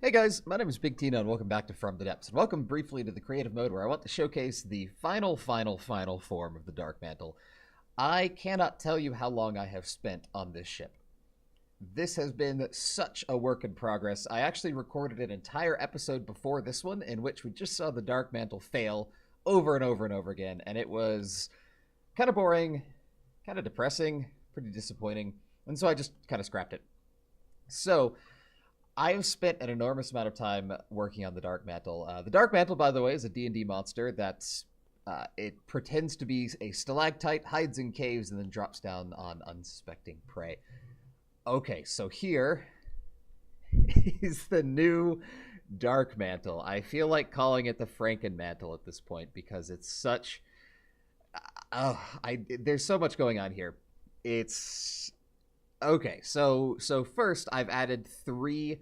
Hey guys, my name is Big Tino and welcome back to From the Depths. And welcome briefly to the creative mode where I want to showcase the final form of the Dark Mantle. I cannot tell you how long I have spent on this ship. This has been such a work in progress. I actually recorded an entire episode before this one in which we just saw the Dark Mantle fail over and over and over again, and it was kind of boring, kind of depressing, pretty disappointing, and so I just kind of scrapped it. So, I have spent an enormous amount of time working on the Dark Mantle. The Dark Mantle, by the way, is a D&D monster that's it pretends to be a stalactite, hides in caves, and then drops down on unsuspecting prey. Okay, so here is the new Dark Mantle. I feel like calling it the Franken Mantle at this point because it's such. There's so much going on here. It's okay. So first, I've added 3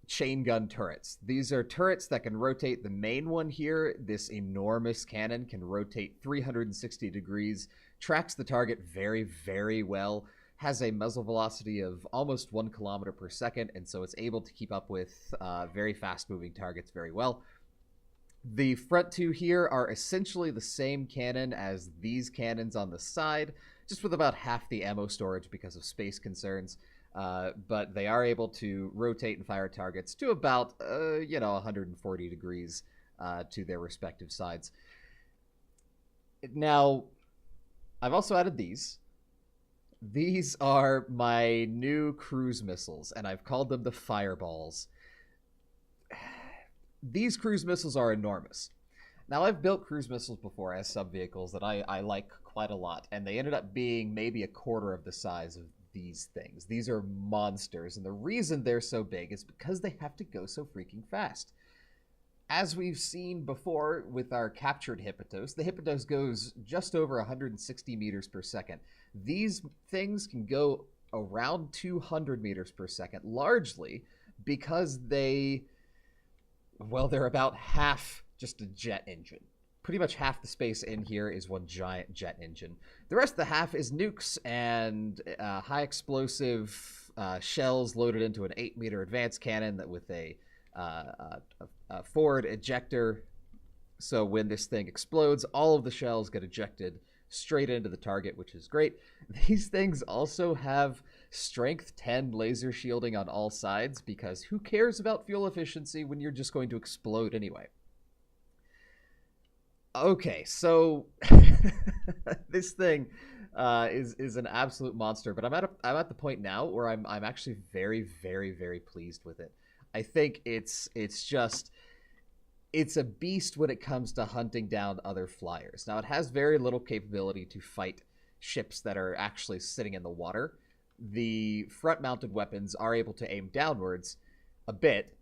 chain gun turrets. These are turrets that can rotate. The main one here, this enormous cannon, can rotate 360 degrees, tracks the target very, very well, has a muzzle velocity of almost 1 kilometer per second, and so it's able to keep up with very fast-moving targets very well. The front 2 here are essentially the same cannon as these cannons on the side, just with about half the ammo storage because of space concerns. But they are able to rotate and fire targets to about, 140 degrees to their respective sides. Now, I've also added these. These are my new cruise missiles, and I've called them the Fireballs. These cruise missiles are enormous. Now, I've built cruise missiles before as sub-vehicles that I like quite a lot, and they ended up being maybe a quarter of the size of these things. These are monsters, and the reason they're so big is because they have to go so freaking fast. As we've seen before with our captured Hypatos, the Hypatos goes just over 160 meters per second. These things can go around 200 meters per second, largely because they're about half just a jet engine. Pretty much half the space in here is one giant jet engine. The rest of the half is nukes and high explosive shells loaded into an 8-meter advanced cannon that with a forward ejector. So when this thing explodes, all of the shells get ejected straight into the target, which is great. These things also have strength 10 laser shielding on all sides because who cares about fuel efficiency when you're just going to explode anyway? Okay, so this thing is an absolute monster, but I'm at the point now where I'm actually very, very, very pleased with it. I think it's a beast when it comes to hunting down other flyers. Now, it has very little capability to fight ships that are actually sitting in the water. The front-mounted weapons are able to aim downwards a bit,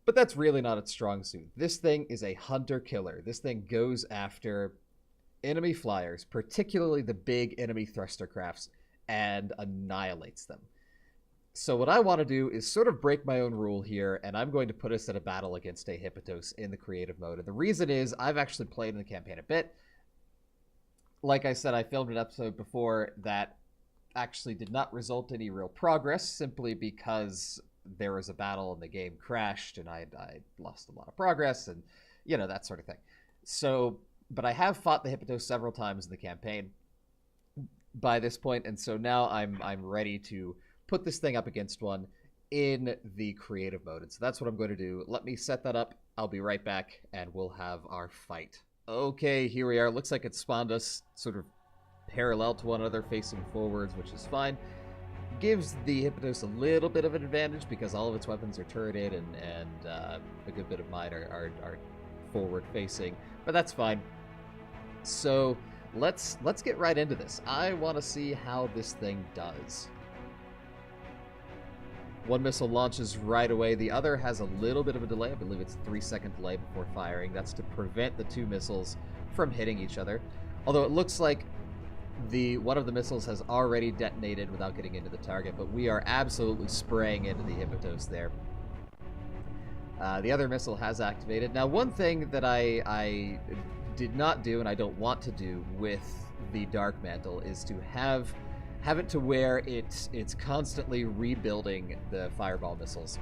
but that's really not its strong suit. This thing is a hunter-killer. This thing goes after enemy flyers, particularly the big enemy thruster crafts, and annihilates them. So what I want to do is sort of break my own rule here, and I'm going to put us in a battle against a Hypatos in the creative mode. And the reason is I've actually played in the campaign a bit. Like I said, I filmed an episode before that actually did not result in any real progress, simply because there was a battle and the game crashed and I lost a lot of progress and, that sort of thing. So, but I have fought the Hypatos several times in the campaign by this point, and so now I'm ready to put this thing up against one in the creative mode. And so that's what I'm going to do. Let me set that up. I'll be right back and we'll have our fight. Okay, here we are. Looks like it spawned us sort of parallel to one another facing forwards, which is fine. Gives the Hypatos a little bit of an advantage because all of its weapons are turreted and a good bit of mine are forward facing, but that's fine. So let's get right into this. I want to see how this thing does. One missile launches right away. The other has a little bit of a delay. I believe it's a 3-second delay before firing. That's to prevent the 2 missiles from hitting each other. Although it looks like one of the missiles has already detonated without getting into the target, but we are absolutely spraying into the Hypatos there. The other missile has activated. Now, one thing that I did not do, and I don't want to do with the Dark Mantle, is to have it to where it's constantly rebuilding the fireball missiles.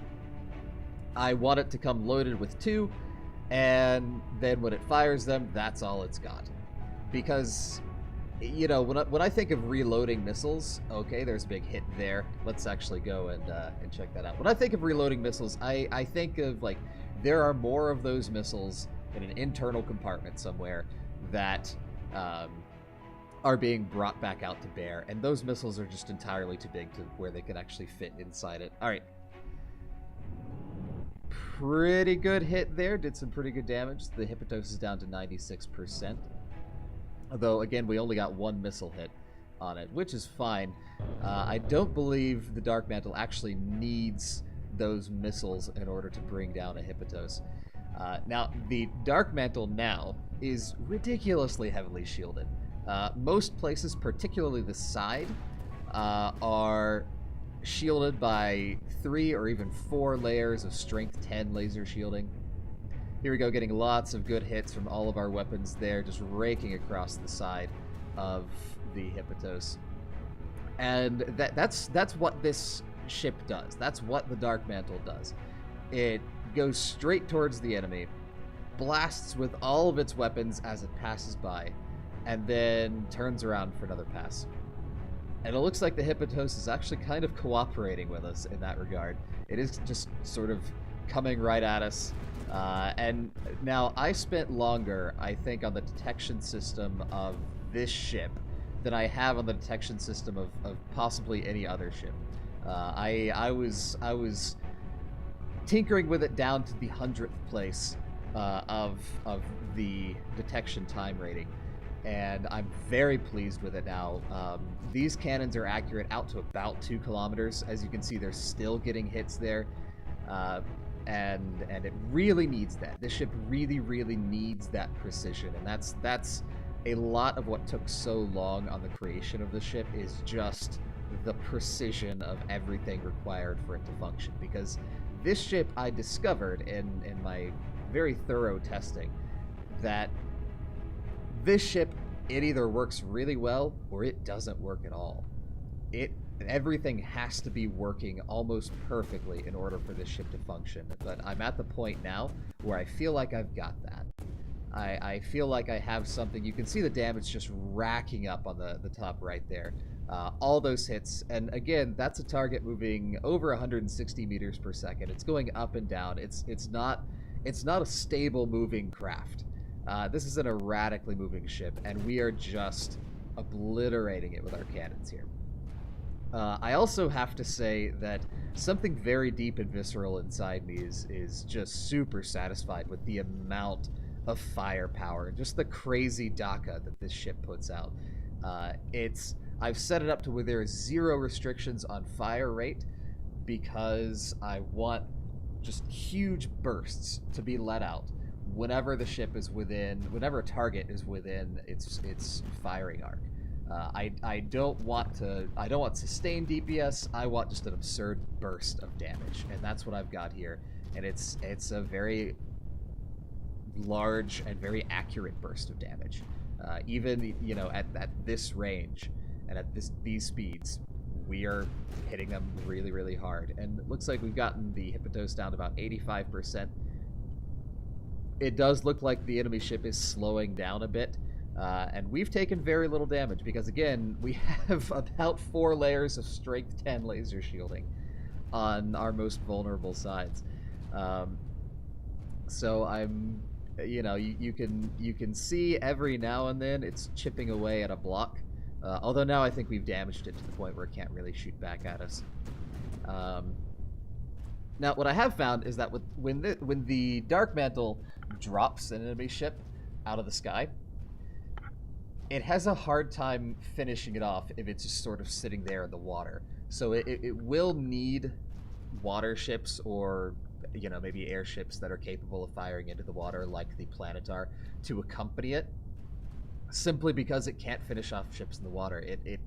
I want it to come loaded with 2, and then when it fires them, that's all it's got. Because, you know, when I think of reloading missiles, okay, there's a big hit there. Let's actually go and check that out. When I think of reloading missiles, I think of, like, there are more of those missiles in an internal compartment somewhere that are being brought back out to bear, and those missiles are just entirely too big to where they can actually fit inside it. All right. Pretty good hit there. Did some pretty good damage. The Hypatos is down to 96%. Although, again, we only got 1 missile hit on it, which is fine. I don't believe the Dark Mantle actually needs those missiles in order to bring down a Hypatos. Now, the Dark Mantle now is ridiculously heavily shielded. Most places, particularly the side, are shielded by 3 or even 4 layers of strength 10 laser shielding. Here we go, getting lots of good hits from all of our weapons there, just raking across the side of the Hypatos. And that's what this ship does. That's what the Dark Mantle does. It goes straight towards the enemy, blasts with all of its weapons as it passes by, and then turns around for another pass. And it looks like the Hypatos is actually kind of cooperating with us in that regard. It is just sort of coming right at us. And now, I spent longer, I think, on the detection system of this ship than I have on the detection system of possibly any other ship. I was tinkering with it down to the 100th place of the detection time rating. And I'm very pleased with it now. These cannons are accurate out to about 2 kilometers. As you can see, they're still getting hits there. And it really needs that. This ship really, really needs that precision. And that's a lot of what took so long on the creation of the ship, is just the precision of everything required for it to function. Because this ship, I discovered in my very thorough testing, that this ship, it either works really well or it doesn't work at all. Everything has to be working almost perfectly in order for this ship to function. But I'm at the point now where I feel like I've got that. I feel like I have something. You can see the damage just racking up on the top right there. All those hits, and again, that's a target moving over 160 meters per second. It's going up and down. It's not a stable moving craft. This is an erratically moving ship, and we are just obliterating it with our cannons here. I also have to say that something very deep and visceral inside me is just super satisfied with the amount of firepower and just the crazy DACA that this ship puts out. I've set it up to where there is 0 restrictions on fire rate, because I want just huge bursts to be let out whenever the ship is whenever a target is within its firing arc. I don't want sustained DPS. I want just an absurd burst of damage, and that's what I've got here. And it's a very large and very accurate burst of damage. Even, you know, at this range and at these speeds, we are hitting them really, really hard. And it looks like we've gotten the Hypatos down to about 85%. It does look like the enemy ship is slowing down a bit. And we've taken very little damage because, again, we have about 4 layers of strength 10 laser shielding on our most vulnerable sides. So I'm, you know, you can see every now and then it's chipping away at a block. Although now I think we've damaged it to the point where it can't really shoot back at us. Now, what I have found is that when the Dark Mantle drops an enemy ship out of the sky, it has a hard time finishing it off if it's just sort of sitting there in the water. So it will need water ships, or, you know, maybe airships that are capable of firing into the water, like the Planetar, to accompany it, simply because it can't finish off ships in the water. It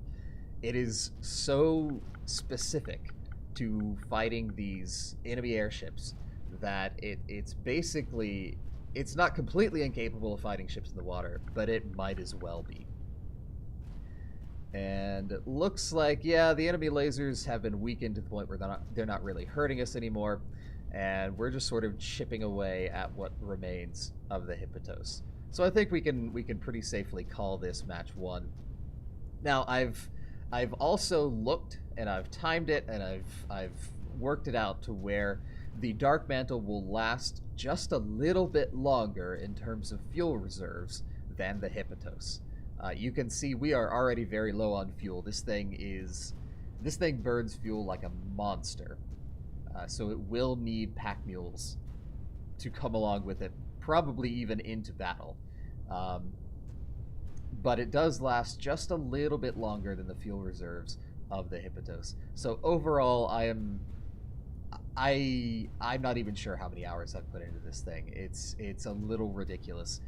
is so specific to fighting these enemy airships that it's basically, it's not completely incapable of fighting ships in the water, but it might as well be. And it looks like, yeah, the enemy lasers have been weakened to the point where they're not really hurting us anymore. and we're just sort of chipping away at what remains of the Hypatos. So I think we can pretty safely call this match won. Now I've also looked and I've timed it and I've worked it out to where the Dark Mantle will last just a little bit longer in terms of fuel reserves than the Hypatos. You can see we are already very low on fuel. This thing burns fuel like a monster. So it will need pack mules to come along with it, probably even into battle. But it does last just a little bit longer than the fuel reserves of the Hypatos. So overall, I'm not even sure how many hours I've put into this thing. It's a little ridiculous,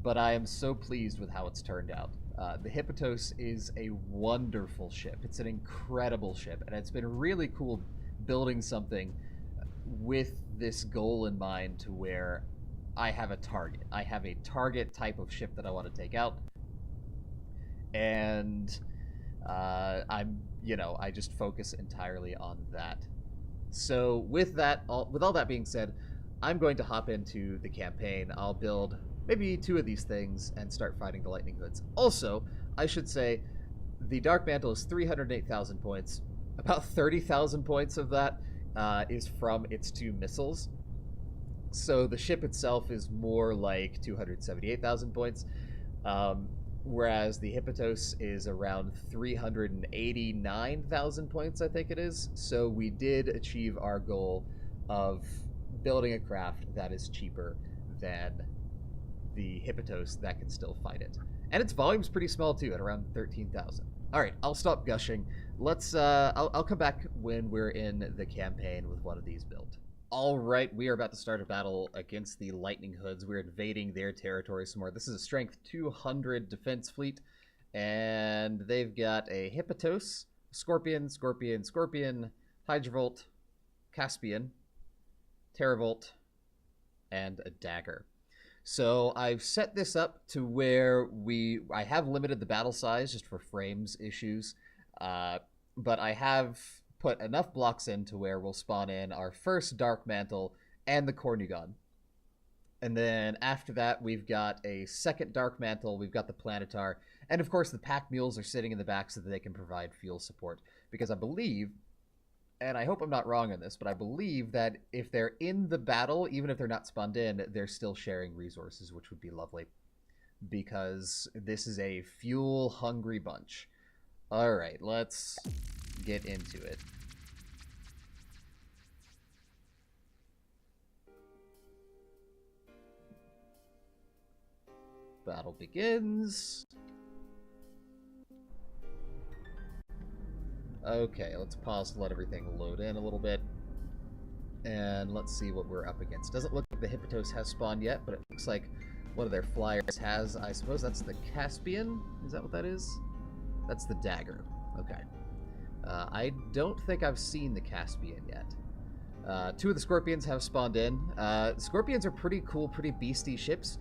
but I am so pleased with how it's turned out. The Hypatos is a wonderful ship. It's an incredible ship, and it's been really cool building something with this goal in mind to where I have a target. I have a target type of ship that I want to take out, and I just focus entirely on that. So with all that being said, I'm going to hop into the campaign. I'll build maybe 2 of these things and start fighting the Lightning Hoods. Also, I should say, the Dark Mantle is 308,000 points. About 30,000 points of that is from its 2 missiles. So the ship itself is more like 278,000 points, whereas the Hypatos is around 389,000 points, I think it is. So we did achieve our goal of building a craft that is cheaper than the Hypatos that can still fight it. And its volume's pretty small too, at around 13,000. Alright, I'll stop gushing. I'll come back when we're in the campaign with one of these built. Alright, we are about to start a battle against the Lightning Hoods. We're invading their territory some more. This is a strength 200 defense fleet, and they've got a Hypatos, Scorpion, Hydrovolt, Caspian, Terravolt, and a Dagger. So I've set this up to where I have limited the battle size just for frames issues, but I have put enough blocks in to where we'll spawn in our first Dark Mantle and the Cornugon. And then after that, we've got a second Dark Mantle, we've got the Planetar, and of course the Pack Mules are sitting in the back so that they can provide fuel support. Because I believe, and I hope I'm not wrong on this, but I believe that if they're in the battle, even if they're not spawned in, they're still sharing resources, which would be lovely. Because this is a fuel-hungry bunch. Alright, let's get into it. Battle begins. Okay, let's pause to let everything load in a little bit. And let's see what we're up against. Doesn't look like the Hypatos has spawned yet, but it looks like one of their flyers has. I suppose that's the Caspian? Is that what that is? That's the Dagger. Okay. I don't think I've seen the Caspian yet. 2 of the Scorpions have spawned in. Scorpions are pretty cool, pretty beastie ships,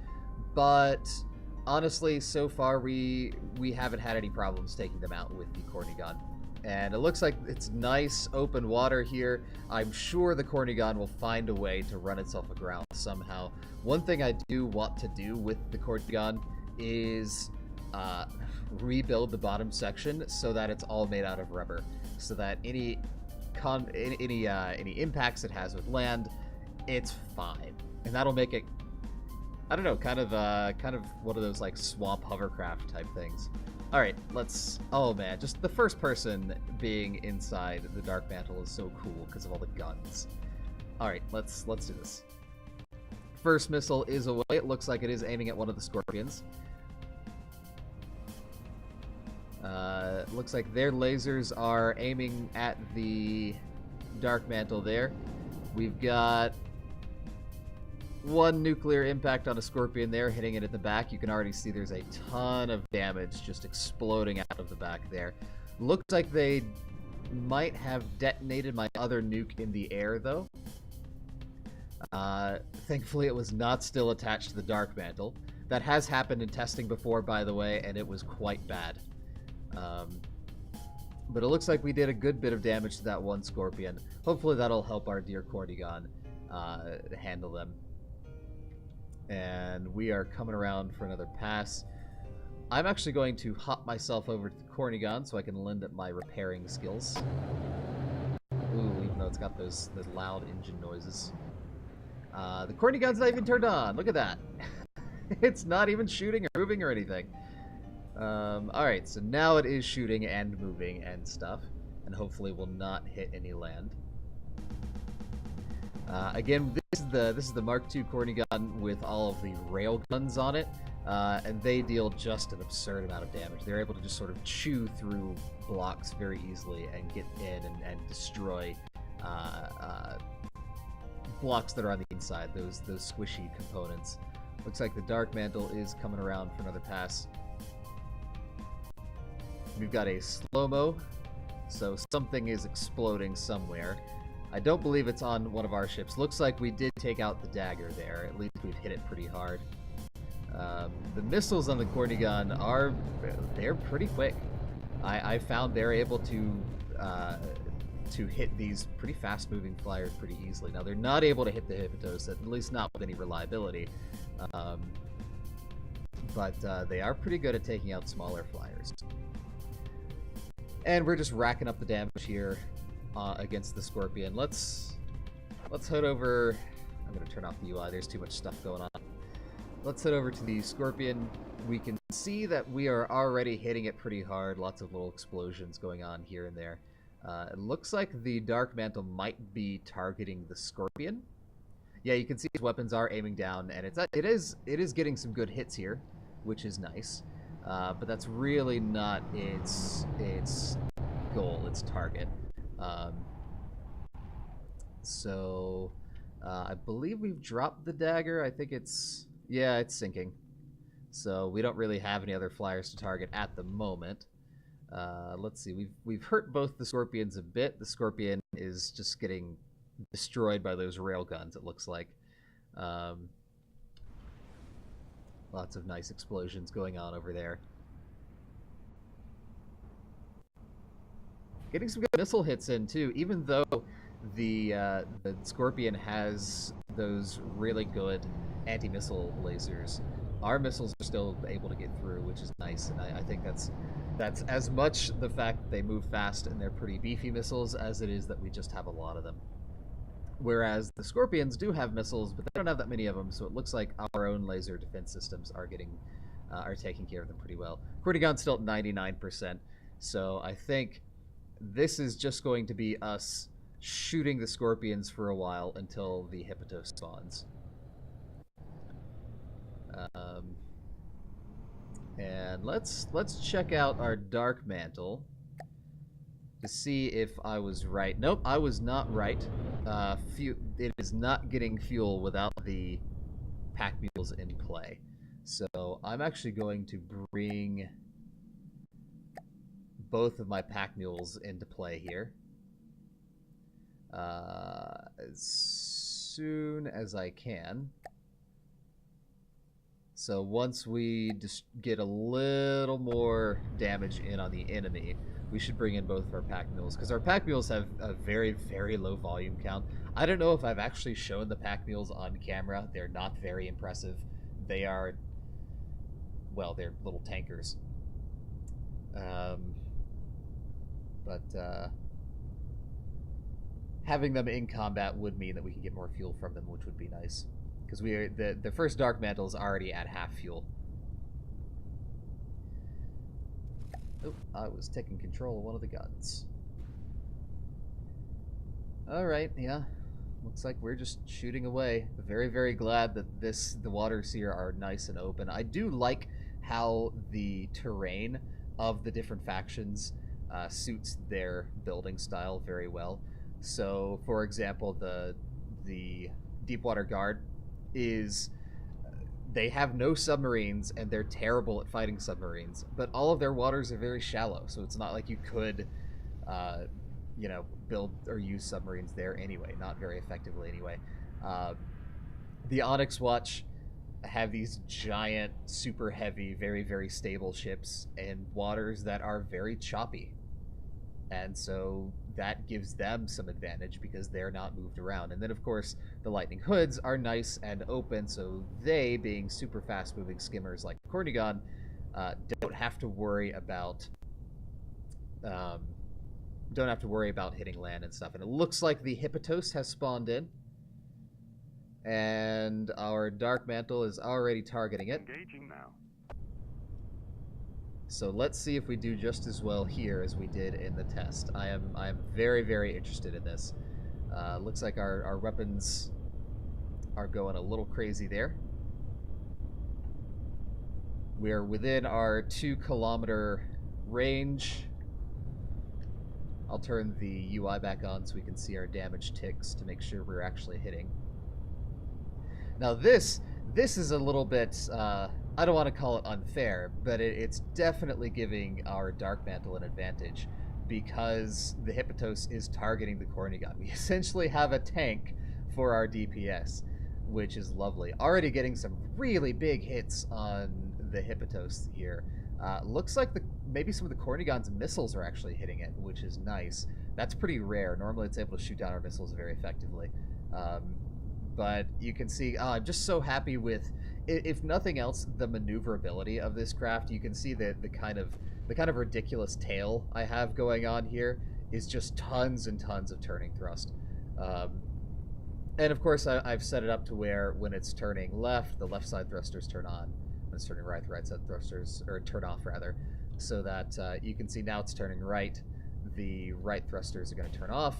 but honestly, so far we haven't had any problems taking them out with the Cornugon. And it looks like it's nice open water here. I'm sure the Cornugon will find a way to run itself aground somehow. One thing I do want to do with the Cornugon is rebuild the bottom section so that it's all made out of rubber, so that any impacts it has with land, it's fine, and that'll make it, I don't know, kind of one of those like swamp hovercraft type things. All right, oh man, just the first person being inside the Dark Mantle is so cool because of all the guns. All right, let's do this. First missile is away. It looks like it is aiming at one of the Scorpions. Looks like their lasers are aiming at the Dark Mantle there. We've got 1 nuclear impact on a Scorpion there, hitting it at the back. You can already see there's a ton of damage just exploding out of the back there. Looks like they might have detonated my other nuke in the air, though. Thankfully, it was not still attached to the Dark Mantle. That has happened in testing before, by the way, and it was quite bad. But it looks like we did a good bit of damage to that 1 Scorpion. Hopefully that'll help our dear Cornugon handle them. And we are coming around for another pass. I'm actually going to hop myself over to the Cornigon so I can lend it my repairing skills. Ooh, even though it's got the loud engine noises. The Cornigon's not even turned on. Look at that. It's not even shooting or moving or anything. Alright, so now it is shooting and moving and stuff. And hopefully will not hit any land. Again, this is the Mark II Cornigon with all of the rail guns on it. And they deal just an absurd amount of damage. They're able to just sort of chew through blocks very easily and get in and destroy blocks that are on the inside, those squishy components. Looks like the Dark Mantle is coming around for another pass. We've got a slow-mo, so something is exploding somewhere. I don't believe it's on one of our ships. Looks like we did take out the dagger there. At least we've hit it pretty hard. The missiles on the Cornigon they're pretty quick. I found they're able to hit these pretty fast-moving flyers pretty easily. Now, they're not able to hit the Hypatos, at least not with any reliability. But they are pretty good at taking out smaller flyers. And we're just racking up the damage here against the Scorpion. Let's head over. I'm going to turn off the UI. There's too much stuff going on. Let's head over to the Scorpion. We can see that we are already hitting it pretty hard. Lots of little explosions going on here and there. It looks like the Dark Mantle might be targeting the Scorpion. Yeah, you can see his weapons are aiming down, and it is getting some good hits here, which is nice. But that's really not its goal, its target. I believe we've dropped the dagger. I think it's sinking. So we don't really have any other flyers to target at the moment. Let's see. We've hurt both the Scorpions a bit. The Scorpion is just getting destroyed by those rail guns, it looks like. Lots of nice explosions going on over there. Getting some good missile hits in too, even though the Scorpion has those really good anti-missile lasers. Our missiles are still able to get through, which is nice, and I think that's as much the fact that they move fast and they're pretty beefy missiles as it is that we just have a lot of them. Whereas the Scorpions do have missiles, but they don't have that many of them, so it looks like our own laser defense systems are taking care of them pretty well. Cornigon's still at 99%, so I think this is just going to be us shooting the Scorpions for a while until the Hypatos spawns. And let's check out our Dark Mantle to see if I was right. Nope, I was not right. It is not getting fuel without the pack mules in play. So I'm actually going to bring both of my pack mules into play here. As soon as I can. So once we just get a little more damage in on the enemy, we should bring in both of our pack mules, because our pack mules have a very, very low volume count. I don't know if I've actually shown the pack mules on camera. They're not very impressive. They are, well, they're little tankers. Having them in combat would mean that we can get more fuel from them, which would be nice. Because the first Dark Mantle is already at half fuel. Oh, I was taking control of one of the guns. Alright, yeah. Looks like we're just shooting away. Very, very glad that the waters here are nice and open. I do like how the terrain of the different factions suits their building style very well. So, for example, the Deepwater Guard they have no submarines and they're terrible at fighting submarines, but all of their waters are very shallow, so it's not like you could build or use submarines there anyway, not very effectively anyway. The Onyx Watch have these giant, super heavy, very, very stable ships in waters that are very choppy, and so that gives them some advantage because they're not moved around. And then, of course, the lightning hoods are nice and open, so they, being super fast-moving skimmers like Cornigon, don't have to worry about hitting land and stuff. And it looks like the Hypatos has spawned in, and our Dark Mantle is already targeting it. Engaging now. So let's see if we do just as well here as we did in the test. I am very, very interested in this. Looks like our weapons are going a little crazy there. We are within our 2-kilometer range. I'll turn the UI back on so we can see our damage ticks to make sure we're actually hitting. Now this is a little bit, I don't want to call it unfair, but it's definitely giving our Dark Mantle an advantage because the Hypatos is targeting the Cornigon. We essentially have a tank for our DPS, which is lovely. Already getting some really big hits on the Hypatos here. Looks like maybe some of the Cornigon's missiles are actually hitting it, which is nice. That's pretty rare. Normally it's able to shoot down our missiles very effectively. But you can see, I'm just so happy with, if nothing else, the maneuverability of this craft. You can see the kind of ridiculous tail I have going on here is just tons and tons of turning thrust. And of course, I've set it up to where when it's turning left, the left side thrusters turn on. When it's turning right, the right side thrusters, or turn off rather, so that you can see now it's turning right. The right thrusters are going to turn off.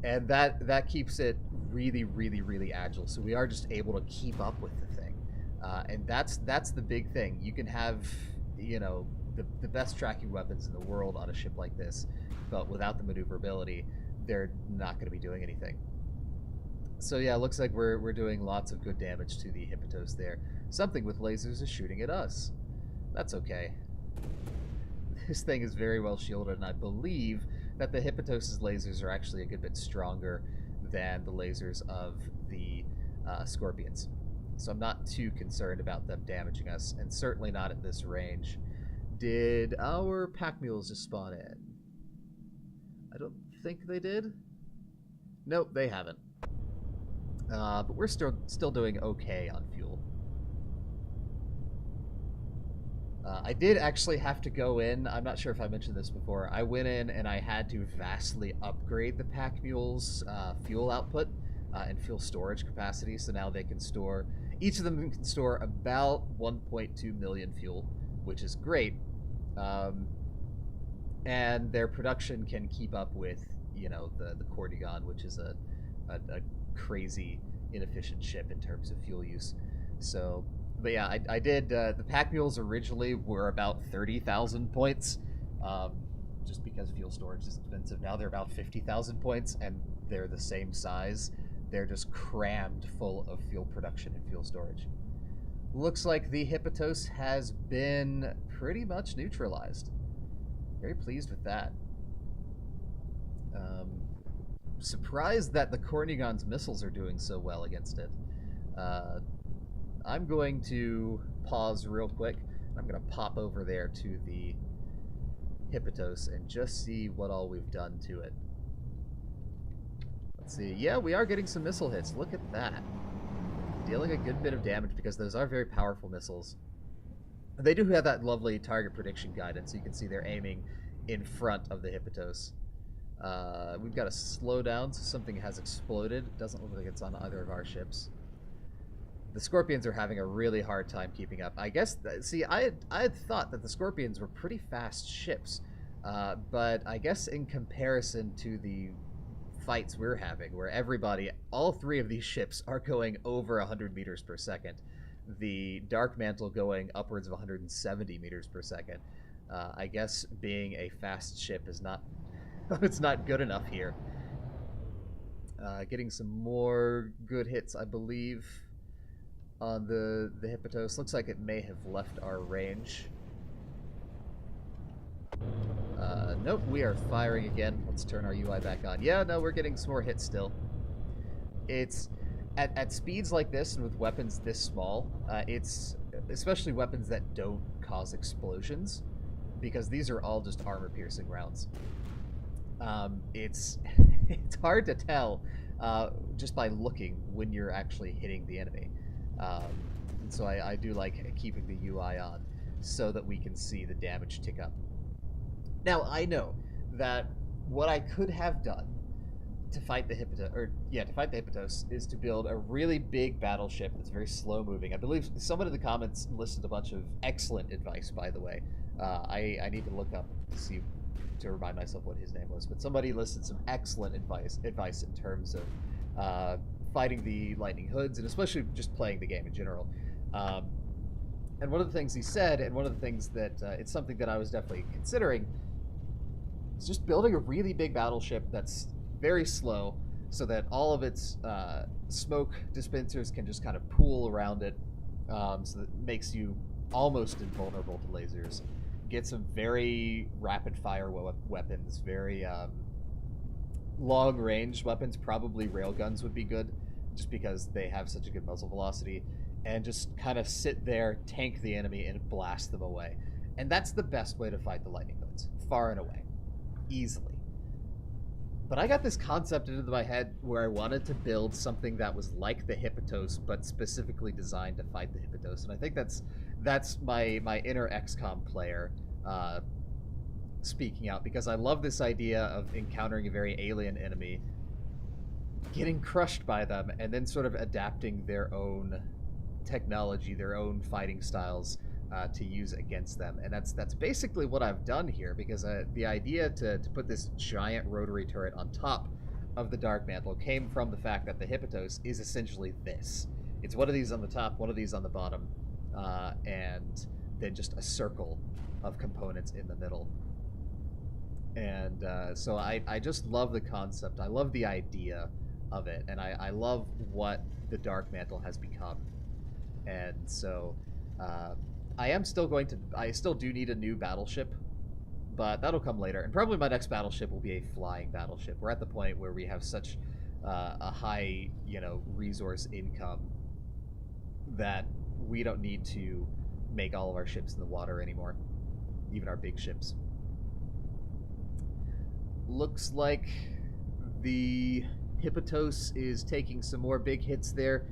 And that keeps it really, really, really agile. So we are just able to keep up with the thing. And that's the big thing. You can have, you know, the best tracking weapons in the world on a ship like this, but without the maneuverability, they're not going to be doing anything. So yeah, it looks like we're doing lots of good damage to the Hypatos there. Something with lasers is shooting at us. That's okay. This thing is very well shielded, and I believe that the Hypatos' lasers are actually a good bit stronger than the lasers of the Scorpions. So I'm not too concerned about them damaging us, and certainly not at this range. Did our pack mules just spawn in? I don't think they did. Nope, they haven't. But we're still doing okay on fuel. I did actually have to go in. I'm not sure if I mentioned this before. I went in and I had to vastly upgrade the pack mules' fuel output and fuel storage capacity. So now they can store, each of them can store about 1.2 million fuel, which is great. And their production can keep up with, you know, the Cornigon, which is a crazy inefficient ship in terms of fuel use. So. But yeah, I did, the pack mules originally were about 30,000 points, just because fuel storage is expensive. Now they're about 50,000 points, and they're the same size. They're just crammed full of fuel production and fuel storage. Looks like the Hypatos has been pretty much neutralized. Very pleased with that. Surprised that the Cornigon's missiles are doing so well against it. I'm going to pause real quick. I'm going to pop over there to the Hypatos and just see what all we've done to it. Let's see. Yeah, we are getting some missile hits. Look at that. Dealing a good bit of damage because those are very powerful missiles. They do have that lovely target prediction guidance, so you can see they're aiming in front of the Hypatos. We've got a slowdown, so something has exploded. It doesn't look like it's on either of our ships. The Scorpions are having a really hard time keeping up. I guess, see, I had thought that the Scorpions were pretty fast ships, but I guess in comparison to the fights we're having, where all three of these ships are going over 100 meters per second, the Dark Mantle going upwards of 170 meters per second, I guess being a fast ship is not, it's not good enough here. Getting some more good hits, I believe, on the Hypatos. Looks like it may have left our range. Nope, we are firing again. Let's turn our UI back on. Yeah, no, we're getting some more hits still. It's at speeds like this and with weapons this small, it's especially weapons that don't cause explosions, because these are all just armor-piercing rounds. It's it's hard to tell just by looking when you're actually hitting the enemy. Um, and so I do like keeping the UI on so that we can see the damage tick up. Now I know that what I could have done to fight the Hypatos is to build a really big battleship that's very slow moving. I believe someone in the comments listed a bunch of excellent advice, by the way. I need to look up to see to remind myself what his name was, but somebody listed some excellent advice in terms of fighting the lightning hoods and especially just playing the game in general. And one of the things he said, and one of the things that it's something that I was definitely considering, is just building a really big battleship that's very slow so that all of its smoke dispensers can just kind of pool around it, so that it makes you almost invulnerable to lasers. Get some very rapid fire weapons, very long range weapons. Probably railguns would be good just because they have such a good muzzle velocity, and just kind of sit there, tank the enemy, and blast them away. And that's the best way to fight the lightning hoods, far and away, easily. But I got this concept into my head where I wanted to build something that was like the Hypatos, but specifically designed to fight the Hypatos. And I think that's my inner XCOM player speaking out, because I love this idea of encountering a very alien enemy, getting crushed by them, and then sort of adapting their own technology, their own fighting styles to use against them. And that's basically what I've done here, because the idea to put this giant rotary turret on top of the Dark Mantle came from the fact that the Hypatos is essentially this. It's one of these on the top, one of these on the bottom, and then just a circle of components in the middle. And so I just love the concept. I love the idea of it, and I love what the Dark Mantle has become. And so I still do need a new battleship, but that'll come later. And probably my next battleship will be a flying battleship. We're at the point where we have such a high, resource income that we don't need to make all of our ships in the water anymore, even our big ships. Looks like the Hypatos is taking some more big hits there.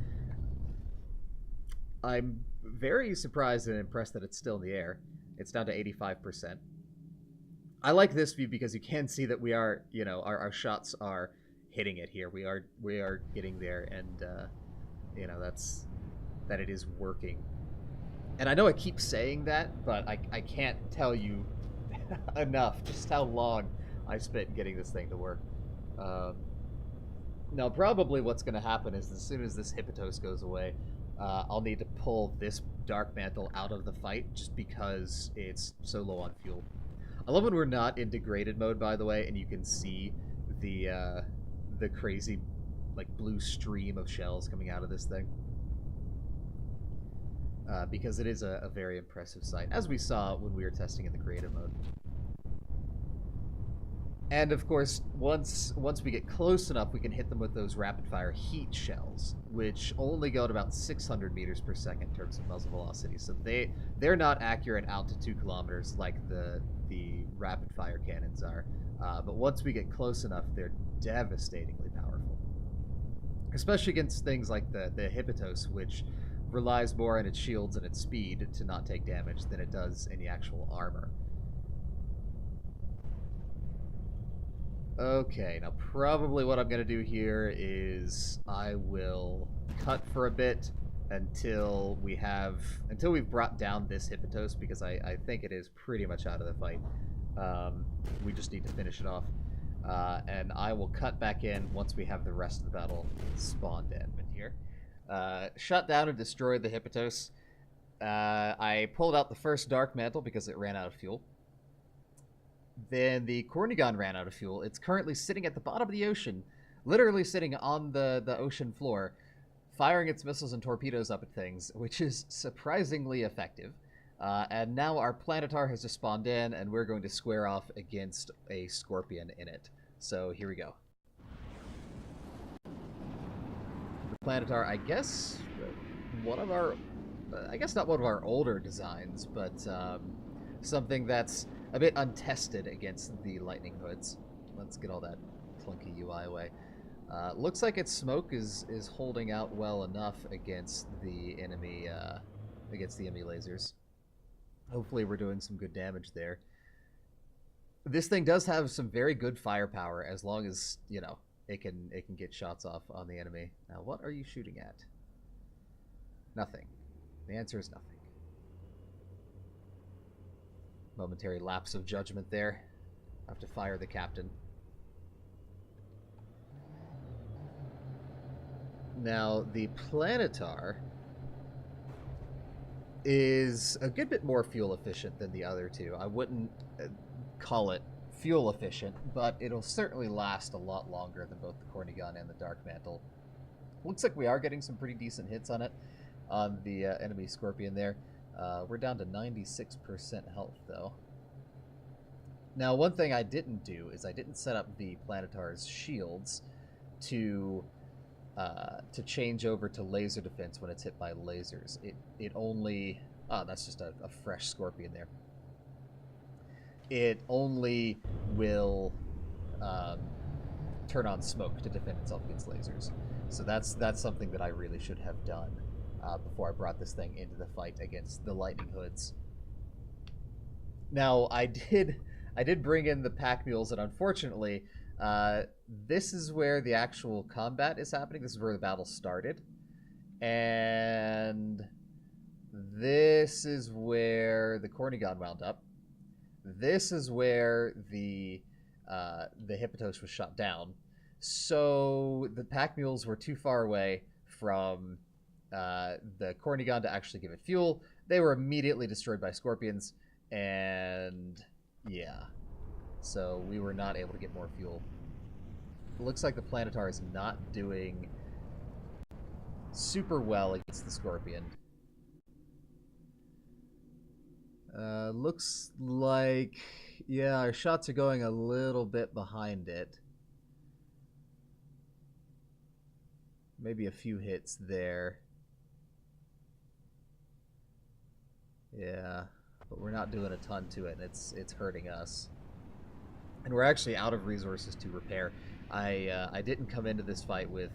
I'm very surprised and impressed that it's still in the air. It's down to 85%. I like this view because you can see that we are, our shots are hitting it here. We are getting there, and that it is working. And I know I keep saying that, but I can't tell you enough just how long I spent getting this thing to work. Now, probably what's going to happen is as soon as this Hypatos goes away, I'll need to pull this Dark Mantle out of the fight just because it's so low on fuel. I love when we're not in degraded mode, by the way, and you can see the crazy blue stream of shells coming out of this thing. Because it is a very impressive sight, as we saw when we were testing in the creative mode. And of course, once we get close enough, we can hit them with those rapid-fire heat shells, which only go at about 600 meters per second in terms of muzzle velocity. So they're not accurate out to 2 kilometers like the rapid-fire cannons are. But once we get close enough, they're devastatingly powerful, especially against things like the Hypatos, which relies more on its shields and its speed to not take damage than it does any actual armor. Okay, now probably what I'm going to do here is I will cut for a bit until we've brought down this Hypatos, because I think it is pretty much out of the fight. We just need to finish it off. And I will cut back in once we have the rest of the battle spawned in. Here. Shut down and destroyed the Hypatos. I pulled out the first Dark Mantle because it ran out of fuel. Then the Cornigon ran out of fuel. It's currently sitting at the bottom of the ocean, literally sitting on the ocean floor, firing its missiles and torpedoes up at things, which is surprisingly effective. And now our Planetar has just spawned in, and we're going to square off against a Scorpion in it. So here we go. The Planetar, I guess not one of our older designs, but something that's a bit untested against the lightning hoods. Let's get all that clunky UI away. Looks like its smoke is holding out well enough against the enemy lasers. Hopefully we're doing some good damage there. This thing does have some very good firepower as long as, you know, it can get shots off on the enemy. Now, what are you shooting at? Nothing. The answer is nothing. Momentary lapse of judgment there. I have to fire the captain. Now, the Planetar is a good bit more fuel efficient than the other two. I wouldn't call it fuel efficient, but it'll certainly last a lot longer than both the Corny Gun and the Dark Mantle. Looks like we are getting some pretty decent hits on it, on the enemy Scorpion there. We're down to 96% health, though. Now, one thing I didn't do is I didn't set up the Planetar's shields to change over to laser defense when it's hit by lasers. It only... Oh, that's just a fresh Scorpion there. It only will turn on smoke to defend itself against lasers. So that's something that I really should have done before I brought this thing into the fight against the Lightning Hoods. Now, I did bring in the pack mules, and unfortunately, this is where the actual combat is happening. This is where the battle started. And this is where the Corny Gun wound up. This is where the Hypatos was shot down. So the pack mules were too far away from the Corny Gun to actually give it fuel. They were immediately destroyed by Scorpions, and yeah. So we were not able to get more fuel. It looks like the Planetar is not doing super well against the Scorpion. Looks like, yeah, our shots are going a little bit behind it. Maybe a few hits there. Yeah, but we're not doing a ton to it, and it's hurting us. And we're actually out of resources to repair. I didn't come into this fight with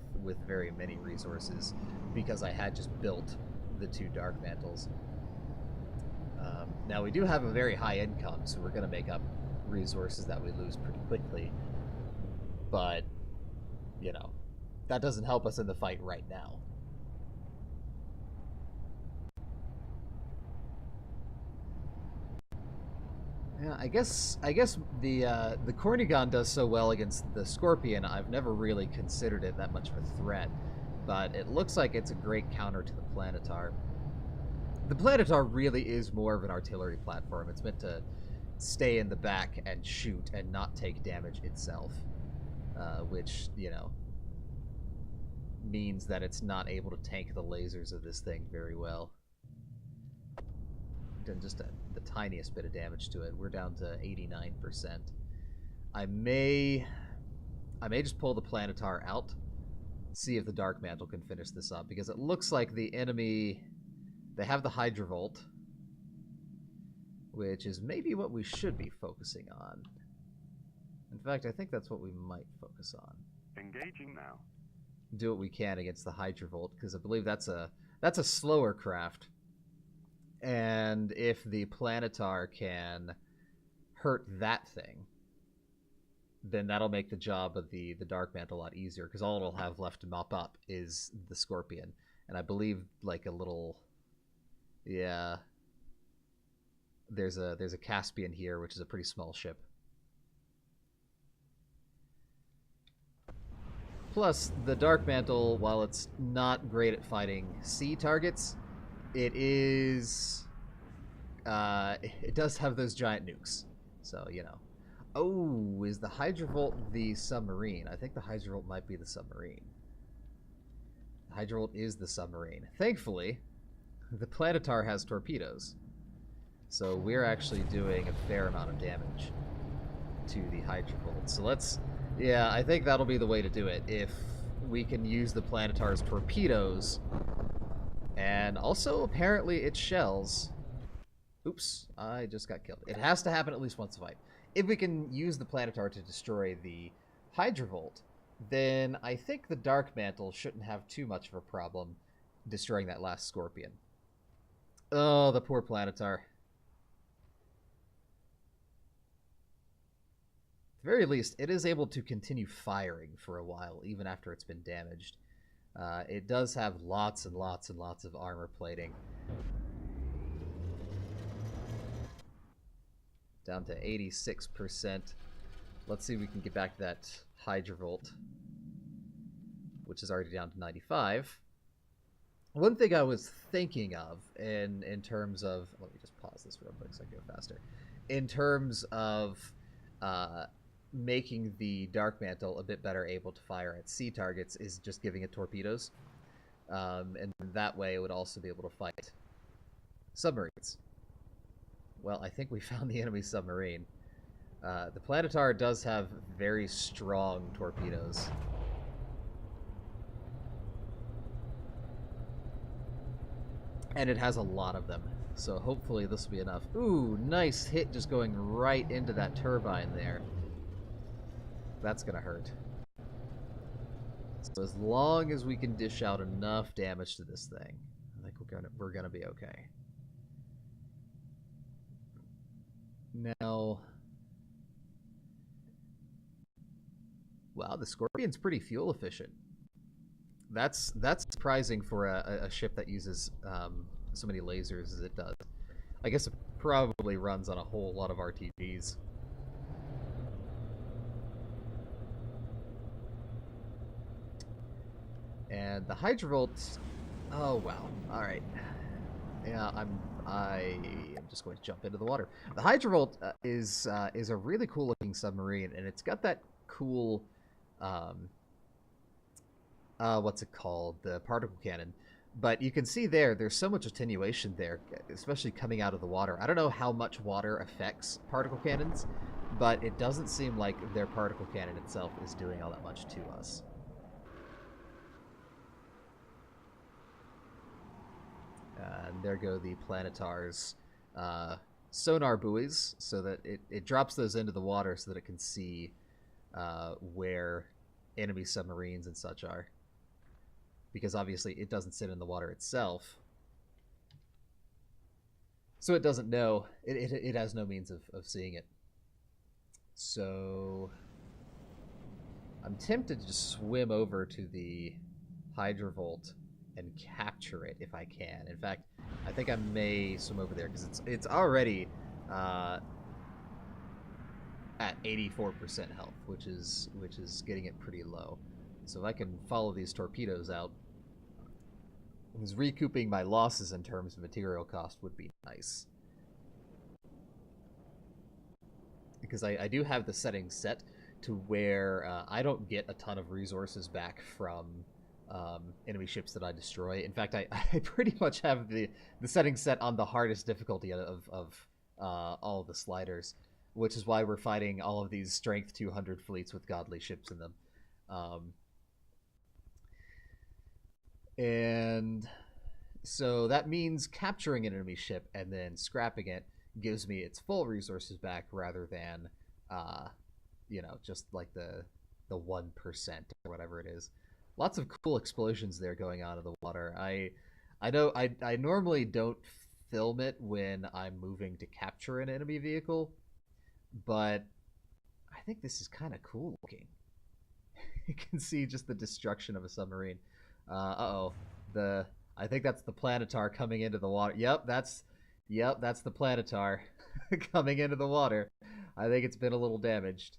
very many resources because I had just built the two Dark Mantles. Now we do have a very high income, so we're going to make up resources that we lose pretty quickly. But, you know, that doesn't help us in the fight right now. Yeah, I guess the Corny Gun does so well against the Scorpion, I've never really considered it that much of a threat. But it looks like it's a great counter to the Planetar. The Planetar really is more of an artillery platform. It's meant to stay in the back and shoot and not take damage itself. Which, you know, means that it's not able to tank the lasers of this thing very well. Done just the tiniest bit of damage to it. We're down to 89%. I may just pull the Planetar out, see if the Dark Mantle can finish this up, because it looks like the enemy... They have the Hydrovolt, which is maybe what we should be focusing on. In fact, I think that's what we might focus on. Engaging now. Do what we can against the Hydrovolt, because I believe that's a slower craft. And if the Planetar can hurt that thing, then that'll make the job of the Dark Mantle a lot easier, because all it'll have left to mop up is the Scorpion. And I believe like a little... Yeah. There's a Caspian here, which is a pretty small ship. Plus, the Dark Mantle, while it's not great at fighting sea targets, it is... it does have those giant nukes. So, you know. Oh, is the Hydrovolt the submarine? I think the Hydrovolt might be the submarine. The Hydrovolt is the submarine. Thankfully, the Planetar has torpedoes. So we're actually doing a fair amount of damage to the Hydrovolt. So let's... Yeah, I think that'll be the way to do it. If we can use the Planetar's torpedoes, and also apparently its shells... Oops, I just got killed. It has to happen at least once a fight. if we can use the Planetar to destroy the Hydrovolt, then I think the Dark Mantle shouldn't have too much of a problem destroying that last Scorpion. Oh, the poor Planetar. At the very least, it is able to continue firing for a while, even after it's been damaged. It does have lots and lots and lots of armor plating. Down to 86%. Let's see if we can get back to that Hydrovolt, which is already down to 95. One thing I was thinking of in terms of... Let me just pause this real quick so I can go faster. In terms of making the Dark Mantle a bit better able to fire at sea targets is just giving it torpedoes. And that way it would also be able to fight submarines. Well, I think we found the enemy submarine. The Planetar does have very strong torpedoes. And it has a lot of them. So hopefully this will be enough. Ooh, nice hit just going right into that turbine there. That's gonna hurt. So as long as we can dish out enough damage to this thing, I think we're gonna be okay. Now, wow, the Scorpion's pretty fuel efficient. That's surprising for a ship that uses so many lasers as it does. I guess it probably runs on a whole lot of RTGs. And the Hydrovolt, oh wow, all right. Yeah, I am just going to jump into the water. The Hydrovolt is a really cool looking submarine, and it's got that cool what's it called? The particle cannon. But you can see there's so much attenuation there, especially coming out of the water. I don't know how much water affects particle cannons, but it doesn't seem like their particle cannon itself is doing all that much to us. And there go the Planetar's sonar buoys, so that it drops those into the water so that it can see where enemy submarines and such are. Because obviously it doesn't sit in the water itself. So it doesn't know. It has no means of seeing it. So I'm tempted to just swim over to the Hydrovolt and capture it if I can. In fact, I think I may swim over there because it's already at 84% health, which is getting it pretty low. So if I can follow these torpedoes out, because recouping my losses in terms of material cost would be nice. Because I do have the settings set to where I don't get a ton of resources back from enemy ships that I destroy. In fact, I pretty much have the settings set on the hardest difficulty of all of the sliders, which is why we're fighting all of these strength 200 fleets with godly ships in them. And so that means capturing an enemy ship and then scrapping it gives me its full resources back rather than, just like the 1% or whatever it is. Lots of cool explosions there going on in the water. I know I normally don't film it when I'm moving to capture an enemy vehicle, but I think this is kind of cool looking. You can see just the destruction of a submarine. Uh-oh. I think that's the Planetar coming into the water. Yep, that's the Planetar coming into the water. I think it's been a little damaged.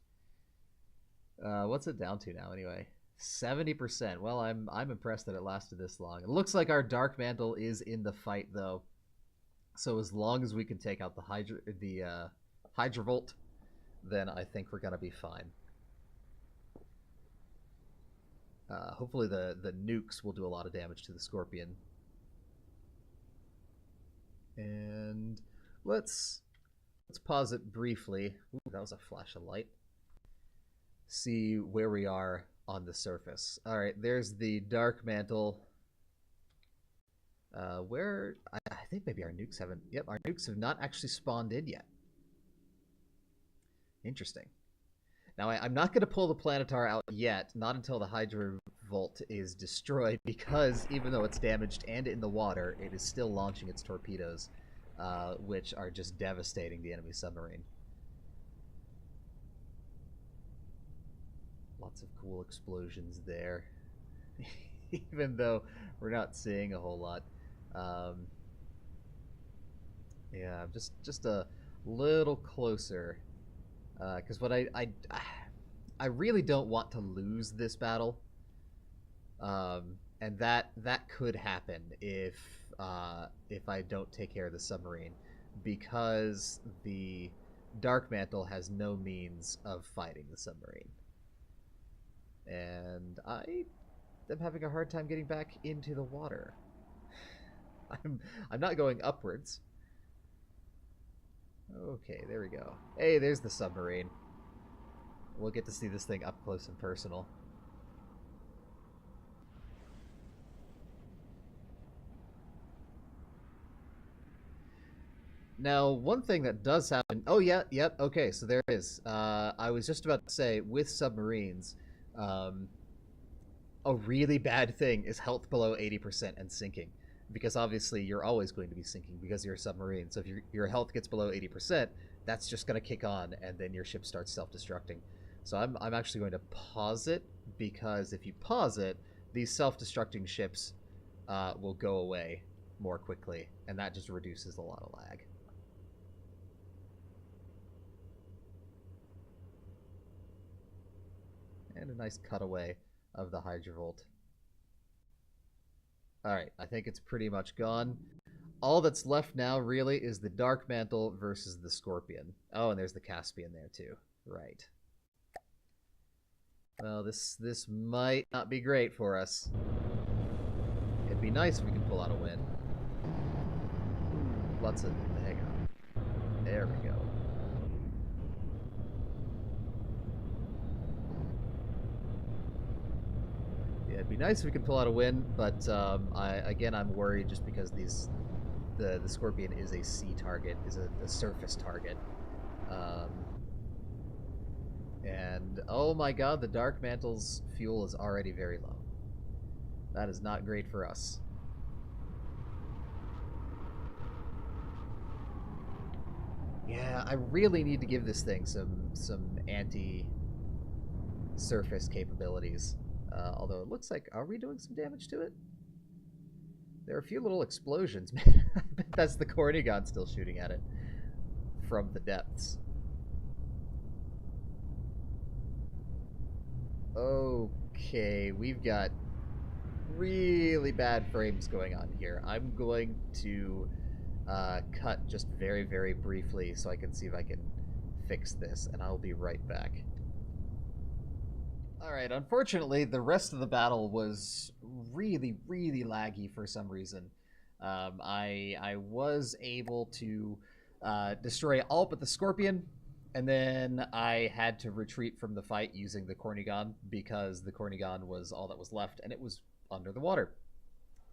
What's it down to now anyway? 70%. Well, I'm impressed that it lasted this long. It looks like our Dark Mantle is in the fight though. So as long as we can take out the Hydrovolt, then I think we're gonna be fine. Hopefully the nukes will do a lot of damage to the Scorpion. And let's pause it briefly. Ooh, that was a flash of light. See where we are on the surface. All right, there's the Dark Mantle. Where I think maybe our nukes haven't. Yep, our nukes have not actually spawned in yet. Interesting. Now, I'm not going to pull the Planetar out yet, not until the Hydra Volt is destroyed, because even though it's damaged and in the water, it is still launching its torpedoes, which are just devastating the enemy submarine. Lots of cool explosions there, even though we're not seeing a whole lot. Yeah, just a little closer, because what I really don't want to lose this battle, and that could happen if I don't take care of the submarine, because the Dark Mantle has no means of fighting the submarine, and I am having a hard time getting back into the water. I'm not going upwards. Okay, there we go. Hey, there's the submarine. We'll get to see this thing up close and personal. Now, one thing that does happen... Oh, yeah, yep, okay, so there it is. I was just about to say, with submarines, a really bad thing is health below 80% and sinking. Because obviously you're always going to be sinking because you're a submarine. So if your health gets below 80%, that's just going to kick on, and then your ship starts self-destructing. So I'm actually going to pause it, because if you pause it, these self-destructing ships will go away more quickly, and that just reduces a lot of lag. And a nice cutaway of the Hydrovolt. Alright, I think it's pretty much gone. All that's left now, really, is the Dark Mantle versus the Scorpion. Oh, and there's the Caspian there, too. Right. Well, this might not be great for us. It'd be nice if we could pull out a win. Lots of... Hang on. There we go. Yeah, it'd be nice if we could pull out a win, but I'm worried just because the Scorpion is a sea target, is a surface target. And oh my god, the Dark Mantle's fuel is already very low. That is not great for us. Yeah, I really need to give this thing some anti-surface capabilities. Although it looks like, are we doing some damage to it? There are a few little explosions. I bet that's the Cornigon still shooting at it from the depths. Okay, we've got really bad frames going on here. I'm going to cut just very, very briefly so I can see if I can fix this, and I'll be right back. Alright, unfortunately, the rest of the battle was really, really laggy for some reason. I was able to destroy all but the Scorpion, and then I had to retreat from the fight using the Cornigon, because the Cornigon was all that was left, and it was under the water.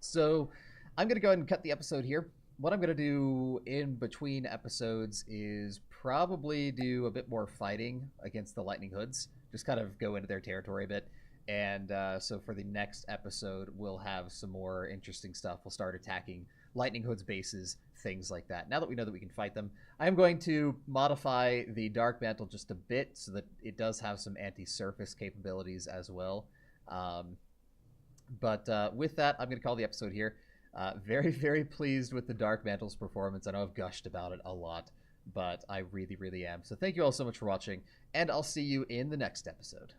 So I'm going to go ahead and cut the episode here. What I'm going to do in between episodes is probably do a bit more fighting against the Lightning Hoods. Just kind of go into their territory a bit. And so for the next episode, we'll have some more interesting stuff. We'll start attacking Lightning Hood's bases, things like that. Now that we know that we can fight them, I'm going to modify the Dark Mantle just a bit so that it does have some anti-surface capabilities as well. But with that, I'm going to call the episode here. Very, very pleased with the Dark Mantle's performance. I know I've gushed about it a lot, but I really, really am. So thank you all so much for watching, and I'll see you in the next episode.